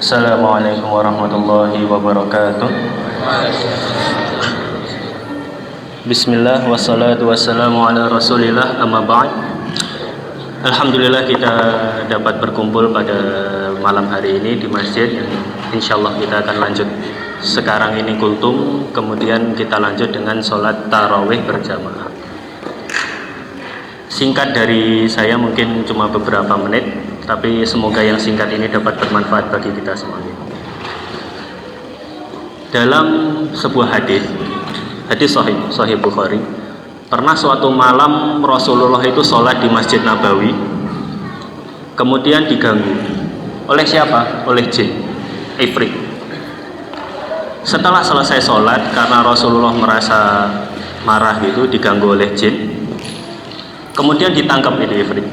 Assalamualaikum warahmatullahi wabarakatuh. Bismillah wassalatu wassalamu ala rasulillah amma ba'd. Alhamdulillah kita dapat berkumpul pada malam hari ini di masjid yang insyaallah kita akan lanjut. Sekarang ini kultum, kemudian kita lanjut dengan sholat tarawih berjamaah. Singkat dari saya mungkin cuma beberapa menit, tapi semoga yang singkat ini dapat bermanfaat bagi kita semuanya. Dalam sebuah hadis sahih Bukhari, pernah suatu malam Rasulullah itu sholat di Masjid Nabawi, kemudian diganggu oleh siapa? Oleh jin, ifrit. Setelah selesai sholat, karena Rasulullah merasa marah gitu, diganggu oleh jin, kemudian ditangkap itu ifrit,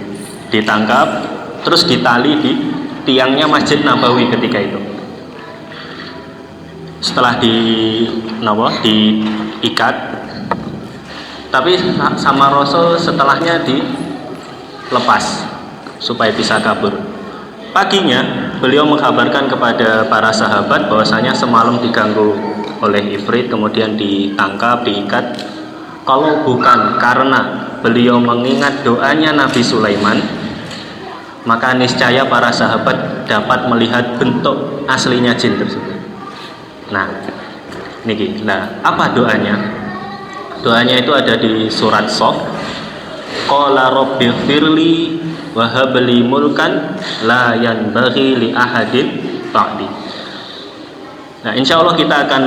ditangkap, terus ditali di tiangnya Masjid Nabawi ketika itu. Setelah diikat, tapi sama Rasul setelahnya dilepas supaya bisa kabur. Paginya beliau mengkabarkan kepada para sahabat bahwasanya semalam diganggu oleh ifrit, kemudian ditangkap, diikat. Kalau bukan karena beliau mengingat doanya Nabi Sulaiman, maka niscaya para sahabat dapat melihat bentuk aslinya jin tersebut. Nah, apa doanya? Doanya itu ada di surat Shaf. Qala rabbighfirli wa hab li mulkan la yanbaghi li ahadin ba'di. Nah, insya Allah kita akan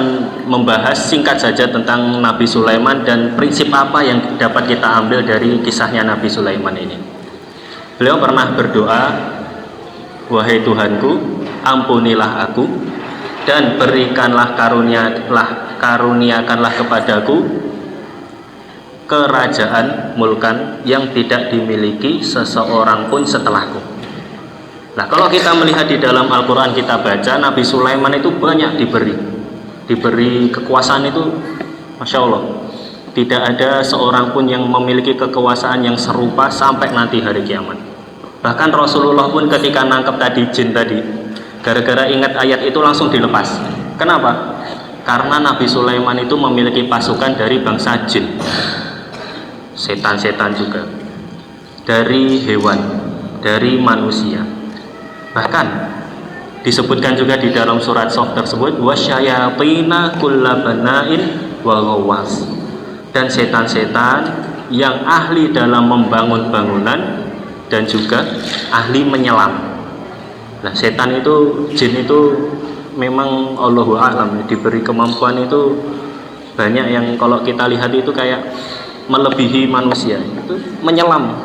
membahas singkat saja tentang Nabi Sulaiman dan prinsip apa yang dapat kita ambil dari kisahnya Nabi Sulaiman ini. Beliau pernah berdoa, wahai Tuhanku, ampunilah aku dan berikanlah karuniakanlah kepadaku kerajaan mulkan yang tidak dimiliki seseorang pun setelahku. Nah, kalau kita melihat di dalam Al-Quran, kita baca Nabi Sulaiman itu banyak diberi kekuasaan itu, Masya Allah. Tidak ada seorang pun yang memiliki kekuasaan yang serupa sampai nanti hari kiamat. Bahkan Rasulullah pun ketika nangkep tadi jin tadi, gara-gara ingat ayat itu langsung dilepas. Kenapa? Karena Nabi Sulaiman itu memiliki pasukan dari bangsa jin, setan-setan juga, dari hewan, dari manusia. Bahkan disebutkan juga di dalam surat Shaf tersebut, wasyayatina kullabana'in wa ghawwas, dan setan-setan yang ahli dalam membangun bangunan dan juga ahli menyelam. Nah, setan itu, jin itu memang Allahu a'lam, diberi kemampuan itu banyak yang kalau kita lihat itu kayak melebihi manusia. Itu menyelam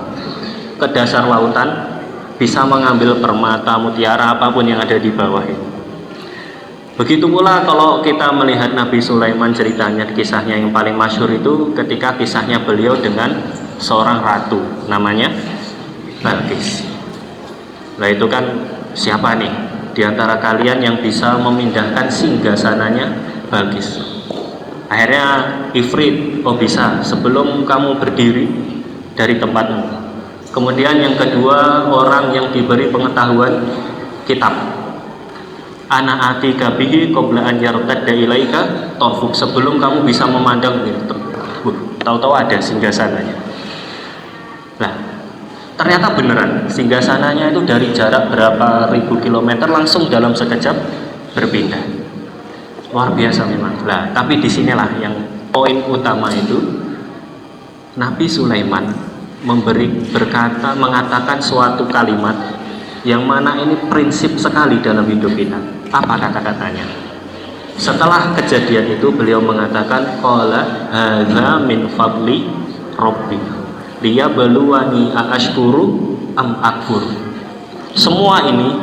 ke dasar lautan, bisa mengambil permata, mutiara, apapun yang ada di bawah itu. Begitu pula kalau kita melihat Nabi Sulaiman, ceritanya, kisahnya yang paling masyhur itu ketika kisahnya beliau dengan seorang ratu namanya Balqis. Nah, itu kan siapa nih di antara kalian yang bisa memindahkan singgasananya Balqis? Akhirnya ifrit, oh bisa, sebelum kamu berdiri dari tempatmu. Kemudian yang kedua, orang yang diberi pengetahuan kitab, ana atika bihi qabla an yartadda ilaika tarfuk, sebelum kamu bisa memandang gitu. Tahu-tahu ada singgasananya. Nah, ternyata beneran singgasananya itu dari jarak berapa ribu kilometer langsung dalam sekejap berpindah. Luar biasa memang. Nah, tapi disinilah yang poin utama itu, Nabi Sulaiman mengatakan suatu kalimat yang mana ini prinsip sekali dalam hidup kita. Apa kata-katanya? Setelah kejadian itu beliau mengatakan, qala hadza min fadli rabbi liyabluwani aashkuru am akfur. Semua ini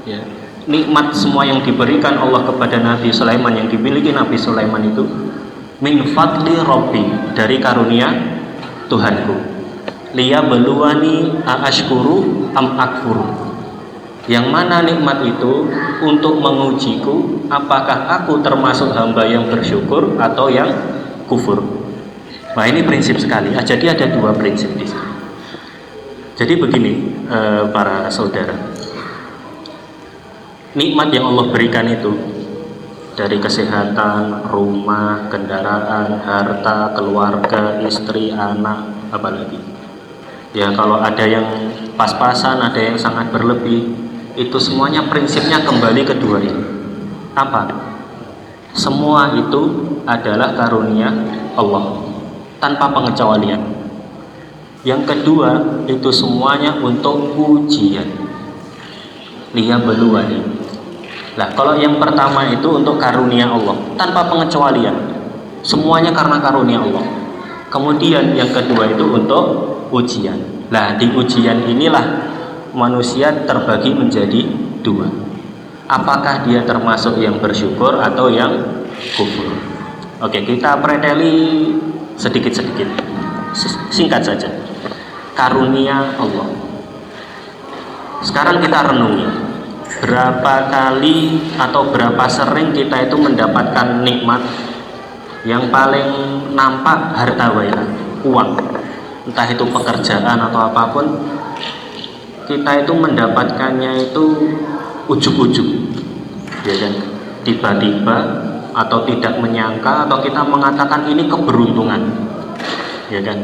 ya, nikmat semua yang diberikan Allah kepada Nabi Sulaiman, yang dimiliki Nabi Sulaiman itu min fadli rabbi, dari karunia Tuhanku, liyabluwani aashkuru am akfur, yang mana nikmat itu untuk mengujiku apakah aku termasuk hamba yang bersyukur atau yang kufur. Nah, ini prinsip sekali. Jadi ada dua prinsip di sini. Jadi begini, para saudara, nikmat yang Allah berikan itu, dari kesehatan, rumah, kendaraan, harta, keluarga, istri, anak, apalagi. Ya kalau ada yang pas-pasan, ada yang sangat berlebih, itu semuanya prinsipnya kembali ke dua ini. Apa? Semua itu adalah karunia Allah tanpa pengecualian. Yang kedua, itu semuanya untuk ujian. Liyabluwani. Nah, kalau yang pertama itu untuk karunia Allah tanpa pengecualian. Semuanya karena karunia Allah. Kemudian yang kedua itu untuk ujian. Nah, di ujian inilah manusia terbagi menjadi dua. Apakah dia termasuk yang bersyukur atau yang kufur? Oke, kita preteli sedikit-sedikit. Singkat saja. Karunia Allah. Sekarang kita renungi. Berapa kali atau berapa sering kita itu mendapatkan nikmat yang paling nampak harta wayang, uang, entah itu pekerjaan atau apapun, kita itu mendapatkannya itu ujug-ujug, ya kan? Tiba-tiba atau tidak menyangka, atau kita mengatakan ini keberuntungan, ya kan?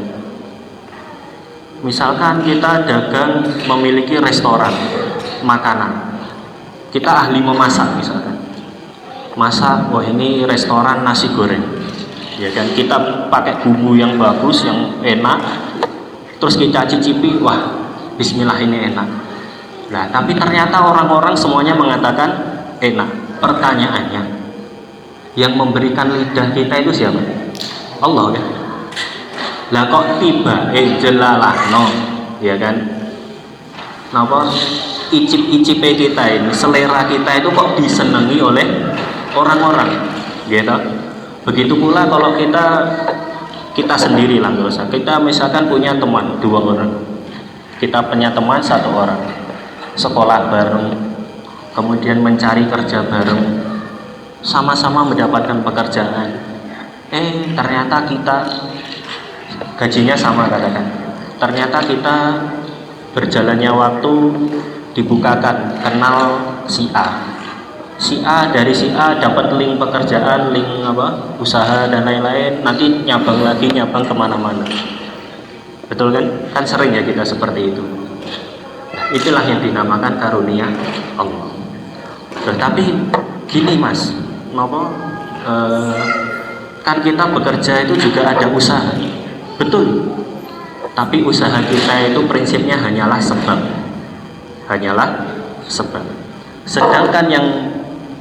Misalkan kita dagang memiliki restoran makanan, kita ahli memasak misalkan, masak, wah ini restoran nasi goreng, ya kan, kita pakai bumbu yang bagus, yang enak, terus kita cicipi, wah bismillah ini enak. Nah, tapi ternyata orang-orang semuanya mengatakan enak. Pertanyaannya, yang memberikan lidah kita itu siapa? Allah kan? Lah kok tiba jelalahno, ya kan? Napa icip-icip kita ini, selera kita itu kok disenangi oleh orang-orang, gitu. Begitu pula kalau kita sendiri lah, nggak usah. Kita misalkan punya teman 2 orang, kita punya teman 1 orang, sekolah bareng, kemudian mencari kerja bareng, sama-sama mendapatkan pekerjaan. Ternyata kita gajinya sama, katakan. Ternyata kita berjalannya waktu dibukakan, kenal si A. Si A, dari si A dapat link pekerjaan, link usaha dan lain-lain, nanti nyabang lagi, nyabang kemana-mana. Betul kan? Kan sering ya kita seperti itu. Itulah yang dinamakan karunia Allah. Tetapi gini mas, kan kita bekerja itu juga ada usaha, betul. Tapi usaha kita itu prinsipnya hanyalah sebab, Sedangkan yang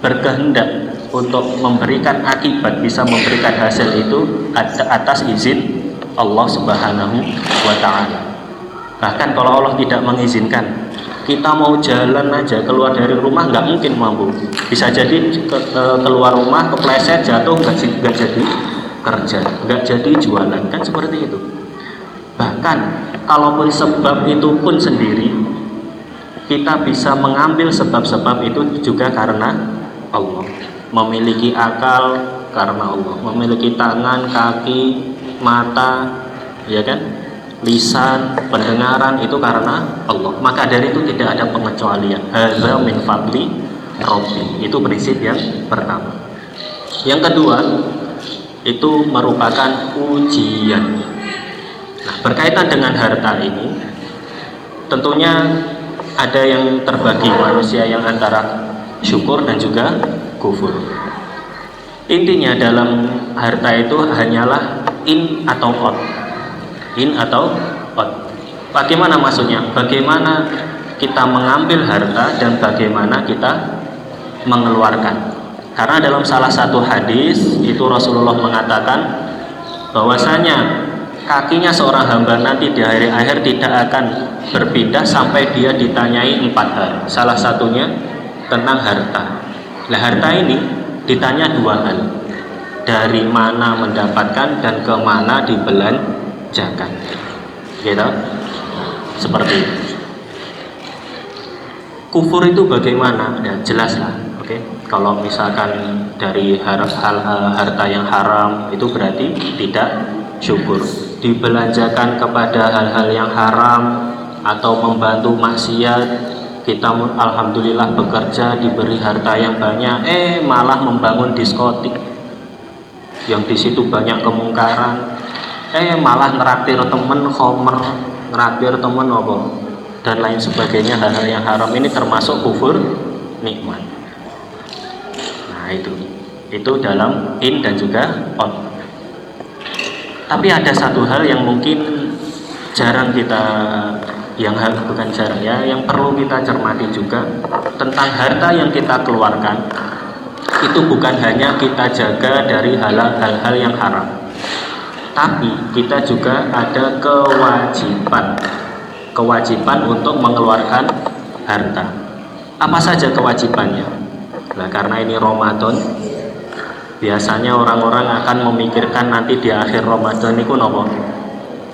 berkehendak untuk memberikan akibat, bisa memberikan hasil itu atas izin Allah Subhanahu wa Ta'ala. Bahkan kalau Allah tidak mengizinkan, kita mau jalan aja keluar dari rumah nggak mungkin mampu. Bisa jadi keluar rumah kepleset, jatuh, nggak jadi kerja, nggak jadi jualan, kan seperti itu. Bahkan kalaupun sebab itu pun sendiri, kita bisa mengambil sebab-sebab itu juga karena Allah. Memiliki akal karena Allah, memiliki tangan, kaki, mata, ya kan, lisan, pendengaran, itu karena Allah. Maka dari itu tidak ada pengecualian. Hadza min fadli Rabbi. Itu prinsip yang pertama. Yang kedua, itu merupakan ujian. Nah, berkaitan dengan harta ini, tentunya ada yang terbagi manusia yang antara syukur dan juga kufur. Intinya dalam harta itu hanyalah in atau out. In atau out. Bagaimana maksudnya? Bagaimana kita mengambil harta dan bagaimana kita mengeluarkan. Karena dalam salah satu hadis itu Rasulullah mengatakan bahwasanya kakinya seorang hamba nanti di hari akhir tidak akan berpindah sampai dia ditanyai 4 hal. Salah satunya tentang harta. Nah, harta ini ditanya 2 hal. Dari mana mendapatkan dan kemana dibelanjakan. Gitu? Seperti itu. Kufur itu bagaimana? Ya, jelas lah. Oke. Kalau misalkan dari harta yang haram, itu berarti tidak syukur. Dibelanjakan kepada hal-hal yang haram atau membantu maksiat, kita alhamdulillah bekerja, diberi harta yang banyak, malah membangun diskotik yang di situ banyak kemungkaran, malah ngeraktir temen khomer, ngeraktir temen apa dan lain sebagainya, hal-hal yang haram. Ini termasuk kufur nikmat. Nah itu dalam in dan juga out. Tapi ada satu hal yang mungkin jarang kita, bukan jarang ya, yang perlu kita cermati juga tentang harta yang kita keluarkan. Itu bukan hanya kita jaga dari hal-hal yang haram, tapi kita juga ada kewajiban untuk mengeluarkan harta. Apa saja kewajibannya? Nah, karena ini Ramadan, biasanya orang-orang akan memikirkan nanti di akhir Ramadan itu nopo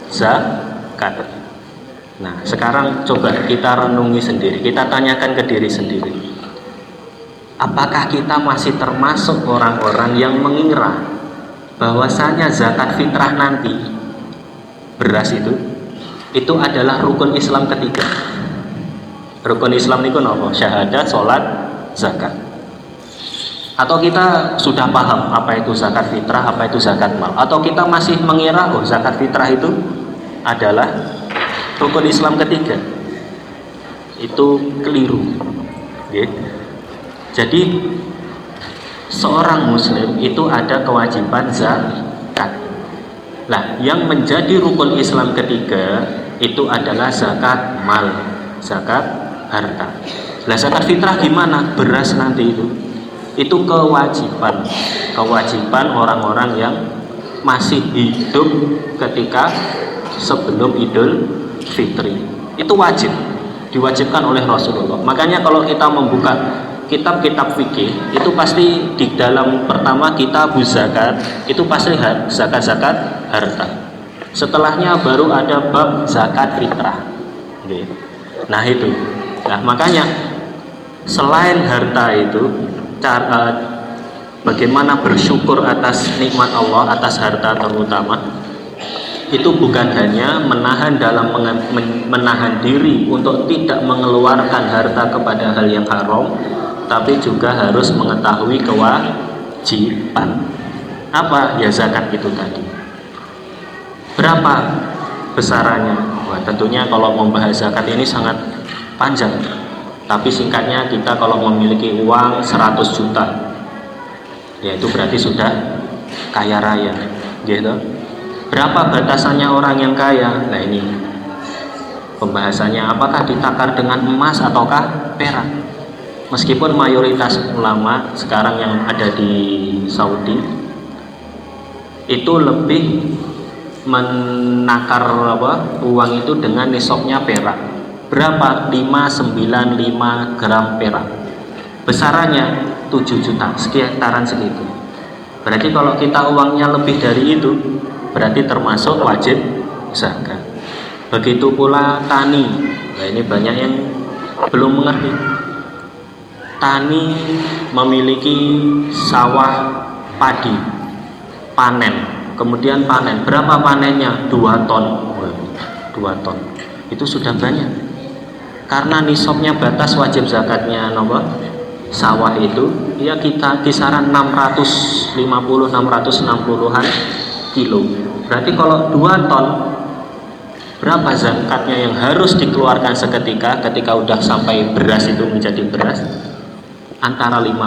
zakat. Nah, sekarang coba kita renungi sendiri, kita tanyakan ke diri sendiri. Apakah kita masih termasuk orang-orang yang mengira bahwasanya zakat fitrah nanti, beras itu adalah rukun Islam ketiga? Rukun Islam itu nopo? Syahadat, sholat, zakat. Atau kita sudah paham apa itu zakat fitrah, apa itu zakat mal? Atau kita masih mengira zakat fitrah itu adalah rukun Islam ketiga? Itu keliru. Okay. Jadi seorang muslim itu ada kewajiban zakat. Nah, yang menjadi rukun Islam ketiga itu adalah zakat mal, zakat harta. Nah, zakat fitrah gimana? Beras nanti itu kewajiban orang-orang yang masih hidup ketika sebelum Idul Fitri. Itu wajib, diwajibkan oleh Rasulullah. Makanya kalau kita membuka kitab-kitab fikih, itu pasti di dalam pertama kitab zakat itu pasti zakat harta. Setelahnya baru ada bab zakat fitrah. Nah itu. Nah makanya selain harta itu, bagaimana bersyukur atas nikmat Allah, atas harta terutama, itu bukan hanya menahan diri untuk tidak mengeluarkan harta kepada hal yang haram, tapi juga harus mengetahui kewajiban. Apa? Ya zakat itu tadi. Berapa besarannya? Wah, tentunya kalau membahas zakat ini sangat panjang. Tapi singkatnya, kita kalau memiliki uang 100 juta, ya itu berarti sudah kaya raya, gitu. Berapa batasannya orang yang kaya? Nah ini pembahasannya, apakah ditakar dengan emas ataukah perak? Meskipun mayoritas ulama sekarang yang ada di Saudi itu lebih menakar uang itu dengan nisabnya perak. Berapa? 595 gram perak. Besarannya 7 juta, sekitaran segitu. Berarti kalau kita uangnya lebih dari itu, berarti termasuk wajib zakat. Begitu pula tani. Nah ini banyak yang belum mengerti. Tani memiliki sawah padi, panen, kemudian panen. Berapa panennya? 2 ton. 2 ton. Itu sudah banyak. Karena nisabnya batas wajib zakatnya sawah itu ya kita kisaran 650-660-an kilo. Berarti kalau 2 ton, berapa zakatnya yang harus dikeluarkan ketika udah sampai beras itu menjadi beras? Antara 5%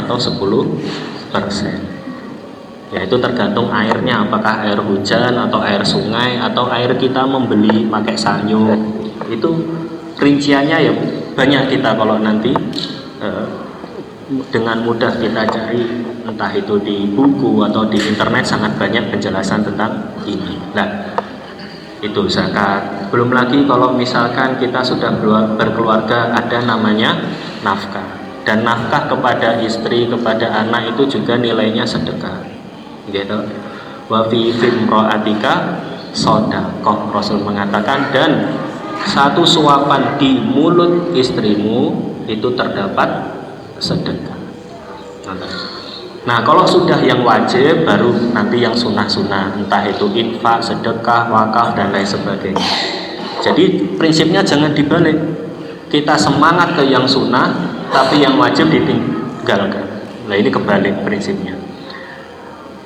atau 10%. Ya itu tergantung airnya, apakah air hujan atau air sungai atau air kita membeli pakai sanyo. Itu rinciannya ya banyak, kita kalau nanti dengan mudah kita cari, entah itu di buku atau di internet, sangat banyak penjelasan tentang ini. Nah itu zakat. Belum lagi kalau misalkan kita sudah berkeluarga, ada namanya nafkah, dan nafkah kepada istri, kepada anak itu juga nilainya sedekah, gitu. Wa fi fimroatika shadaqah, Rasul mengatakan, dan satu suapan di mulut istrimu itu terdapat sedekah. Nah kalau sudah yang wajib, baru nanti yang sunah-sunah, entah itu infak, sedekah, wakaf, dan lain sebagainya. Jadi prinsipnya jangan dibalik. kita semangat ke yang sunnah, tapi yang wajib ditinggalkan. Nah ini kebalik prinsipnya.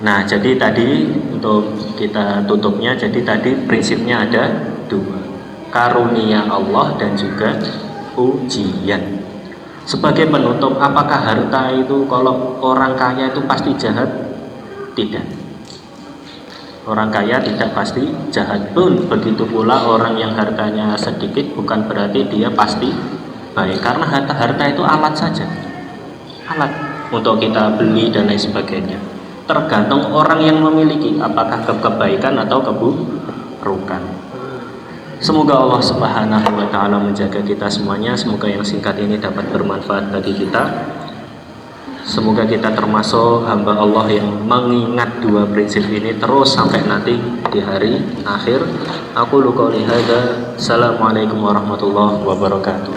Nah jadi tadi untuk kita tutupnya, jadi tadi prinsipnya ada dua, karunia Allah dan juga ujian. Sebagai penutup, apakah harta itu kalau orang kaya itu pasti jahat? Tidak. Orang kaya tidak pasti jahat pun. Begitu pula orang yang hartanya sedikit bukan berarti dia pasti baik. Karena harta itu alat saja, alat untuk kita beli dan lain sebagainya. Tergantung orang yang memiliki, apakah kebaikan atau keburukan. Semoga Allah Subhanahu wa ta'ala menjaga kita semuanya. Semoga yang singkat ini dapat bermanfaat bagi kita. Semoga kita termasuk hamba Allah yang mengingat dua prinsip ini terus sampai nanti di hari akhir. Aku qouli hadza. Assalamualaikum warahmatullahi wabarakatuh.